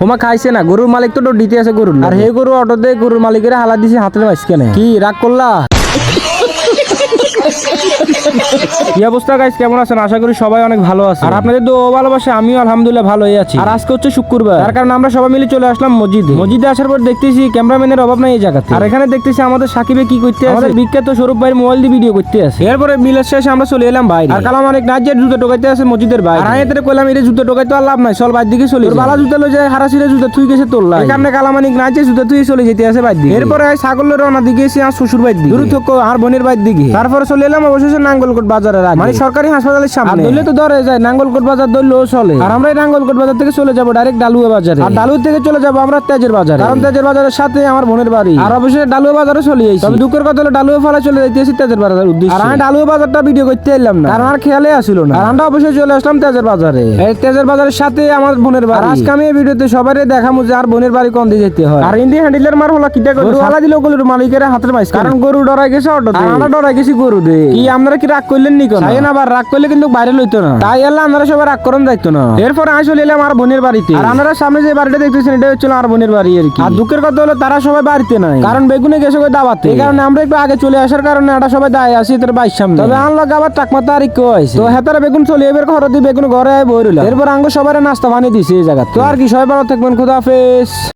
হোমা খাইছে না, গরুর মালিক তো দিতে আছে গরুর, আর হে গরু অটো দিয়ে গরুর মালিকের হালা দিছে হাতের মাঝখানে। কি রাগ করলা? কি অবস্থা গাইস, কেমন আছেন? আশা করি সবাই অনেক ভালো আছে, আর আপনাদের তো ভালোবাসে আমিও আলহামদুলিল্লাহ ভালোই আছি। আর আজকে হচ্ছে শুক্রবার, তার কারণে আমরা সবাই মিলে চলে আসলাম মসজিদে আসার পর দেখতেছি ক্যামেরাম্যানের অভাব নাই এই জায়গাতে। আর এখানে দেখতেছি আমাদের সাকিবে কি করতে আছে, আমাদের বিখ্যাত স্বরূপ ভাইয়ের মোবাইল দিয়ে ভিডিও করতে আছে। এরপরে মিলের শেষে আমরা চলে এলাম বাইরে, আর কালাম অনেক নাচ জুতো টোকাইতে আছে মসজিদের বাইরে। আর আমি এদের কইলাম এর জুতো টোকাইতে আর লাভ নাই, চল বাইর দিকে চলে। বালা জুতো লয়ে যায় হারাসিরে জুতো থুই গেছে তোল্লা, এই কারণে কালামানিক নাচে জুতো থুই চলে যেতে আছে বাইর দিকে। এরপরে ছাগলের রওনা দিকে এসে আর শ্বশুর বাইর দিকে দূর থেকে আর বোনের বাইর দিকে। তারপরে চলে এলাম অবশেষে নাঙ্গলকোট বাজারের আগে, মানে সরকারি হাসপাতালের সামনে। ধরলে তো ধরে যায়, নাঙ্গলকোট বাজার ধরলেও চলে। আর আমরা এই নাঙ্গলকোট বাজার থেকে চলে যাবো ডাইরেক্ট ডালুয়া বাজারে, আর ডালুয়া থেকে চলে যাবো আমরা তেজের বাজারে, কারণ তেজের বাজারের সাথে আমার বোনের বাড়ি। আর অবশ্যই ডালুয়া বাজারে চলে যাই, তবে দুঃখের কথা হলো ডালুয়া ফেলা চলে যাইতেছি তেজের বাজারের উদ্দেশ্যে। আর আমি ডালুয়া বাজারটা ভিডিও করতে এলাম না, কারণ আর খেয়ালে আসিল না। আর আমরা অবশ্যই চলে আসলাম তেজের বাজারে, এই তেজের বাজারের সাথে আমার বোনের বাড়ি। আজকে আমি এই ভিডিওতে সবাই দেখাবো যে আর বোনের বাড়ি কোন দিকে যেতে হয়। আর ইন্ডিয়া হ্যান্ডেলের মার হলো কিটা গরু আলা দিল গরুর মালিকের হাতের মাইস, কারণ গরু ডরাই গেছে অটোতে, আমরা ডরাই গেছি গরু দে। কি আপনারা কি রাগ করলেন নি কোন? তাই না, আবার রাগ করলে কিন্তু বাইরে লইতো না, তাই আল্লাহ আমরা সবাই রাগ করন যাইতো না। এরপর আমি চলে এলাম আমার বোনের বাড়িতে, আর আমরা সামনে যে বাড়িটা দেখতেছেন এটা হচ্ছে আমার বোনের বাড়ি আর কি। আর দুঃখের কথা হলো তারা সবাই বাড়িতে নাই, কারণ বেগুনে গেছে কই দাওয়াতে, এই কারণে আমরা একটু আগে চলে আসার কারণে এটা সবাই দায় আসি তার বাইর সামনে। তবে আনলো আবার টাকমা তারিখ কেউ আইছে, তো হেতারা বেগুন চলে এবার ঘর দিয়ে বেগুন ঘরে আয় বই রইল। এরপর আঙ্গ সবাই নাস্তা বানিয়ে দিছে এই জায়গা। তো আর কি, সবাই ভালো থাকবেন, খুদা হাফেজ।